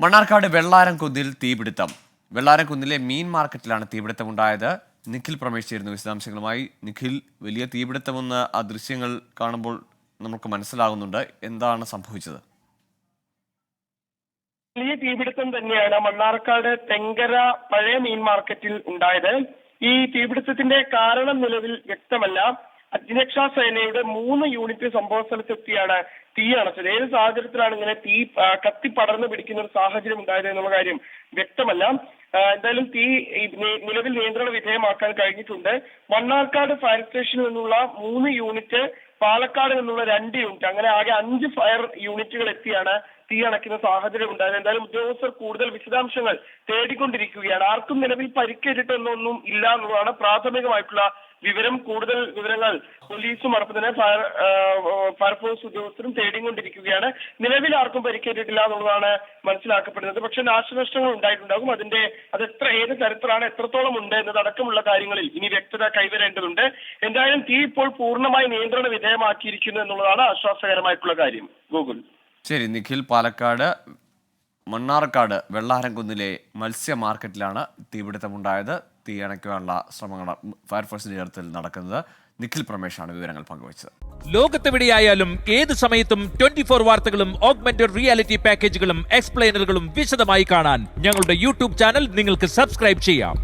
മണ്ണാർക്കാട് വെള്ളാരംകുന്നിൽ തീപിടുത്തം. വെള്ളാരംകുന്നിലെ മീൻ മാർക്കറ്റിലാണ് തീപിടുത്തമുണ്ടായത്. നിഖിൽ പ്രമേഷ് ചേരുന്നു വിശദാംശങ്ങളുമായി. നിഖിൽ, വലിയ തീപിടുത്തമെന്ന് ആ ദൃശ്യങ്ങൾ കാണുമ്പോൾ നമുക്ക് മനസ്സിലാകുന്നുണ്ട്. എന്താണ് സംഭവിച്ചത്? വലിയ തീപിടുത്തം തന്നെയാണ് മണ്ണാർക്കാട് തെങ്കര പഴയ മീൻ മാർക്കറ്റിൽ ഉണ്ടായത്. ഈ തീപിടുത്തത്തിന്റെ കാരണം നിലവിൽ വ്യക്തമല്ല. അഗ്നിരക്ഷാസേനയുടെ 3 യൂണിറ്റ് സംഭവ സ്ഥലത്തെത്തിയാണ് തീ അണച്ചത്. ഏത് സാഹചര്യത്തിലാണ് ഇങ്ങനെ തീ കത്തി പടർന്നു പിടിക്കുന്ന ഒരു സാഹചര്യം ഉണ്ടായത് എന്നുള്ള കാര്യം വ്യക്തമല്ല. എന്തായാലും തീ നിലവിൽ നിയന്ത്രണ വിധേയമാക്കാൻ കഴിഞ്ഞിട്ടുണ്ട്. മണ്ണാർക്കാട് ഫയർ സ്റ്റേഷനിൽ നിന്നുള്ള 3 യൂണിറ്റ്, പാലക്കാട് നിന്നുള്ള 2 യൂണിറ്റ്, അങ്ങനെ ആകെ 5 ഫയർ യൂണിറ്റുകൾ എത്തിയാണ് തീ അണയ്ക്കുന്ന സാഹചര്യം ഉണ്ടായത്. എന്തായാലും ഉദ്യോഗസ്ഥർ കൂടുതൽ വിശദാംശങ്ങൾ തേടിക്കൊണ്ടിരിക്കുകയാണ്. ആർക്കും നിലവിൽ പരിക്കേറ്റിട്ടൊന്നും ഇല്ല എന്നുള്ളതാണ് പ്രാഥമികമായിട്ടുള്ള വിവരം. കൂടുതൽ വിവരങ്ങൾ പോലീസും അടക്കം തന്നെ ഫയർഫോഴ്സ് ഉദ്യോഗസ്ഥരും തേടിക്കൊണ്ടിരിക്കുകയാണ്. നിലവിൽ ആർക്കും പരിക്കേറ്റിട്ടില്ല എന്നുള്ളതാണ് മനസ്സിലാക്കപ്പെടുന്നത്. പക്ഷെ നാശനഷ്ടങ്ങൾ ഉണ്ടായിട്ടുണ്ടാകും. ഏത് തരത്തിലാണ്, എത്രത്തോളം ഉണ്ട് എന്നതടക്കമുള്ള കാര്യങ്ങളിൽ ഇനി വ്യക്തത കൈവരേണ്ടതുണ്ട്. എന്തായാലും തീ ഇപ്പോൾ പൂർണ്ണമായി നിയന്ത്രണ വിധേയമാക്കിയിരിക്കുന്നു എന്നുള്ളതാണ് ആശ്വാസകരമായിട്ടുള്ള കാര്യം. ഗൂഗിൾ. ശരി നിഖിൽ, പാലക്കാട് മണ്ണാർക്കാട് വെള്ളാരംകുന്നിലെ മത്സ്യ മാർക്കറ്റിലാണ് തീപിടുത്തമുണ്ടായത്. തീ അണയ്ക്കാനുള്ള ശ്രമങ്ങൾ ഫയർഫോഴ്സിന്റെ നേതൃത്വത്തിൽ നടക്കുന്നത്. നിഖിൽ പ്രമേഷാണ് വിവരങ്ങൾ പങ്കുവച്ചത്. ലോകത്തെവിടെയായാലും ഏത് സമയത്തും 24 വാർത്തകളും ഓഗ്മെന്റഡ് റിയാലിറ്റി പാക്കേജുകളും എക്സ്പ്ലെയിനറുകളും വിശദമായി കാണാൻ ഞങ്ങളുടെ യൂട്യൂബ് ചാനൽ നിങ്ങൾക്ക് സബ്സ്ക്രൈബ് ചെയ്യാം.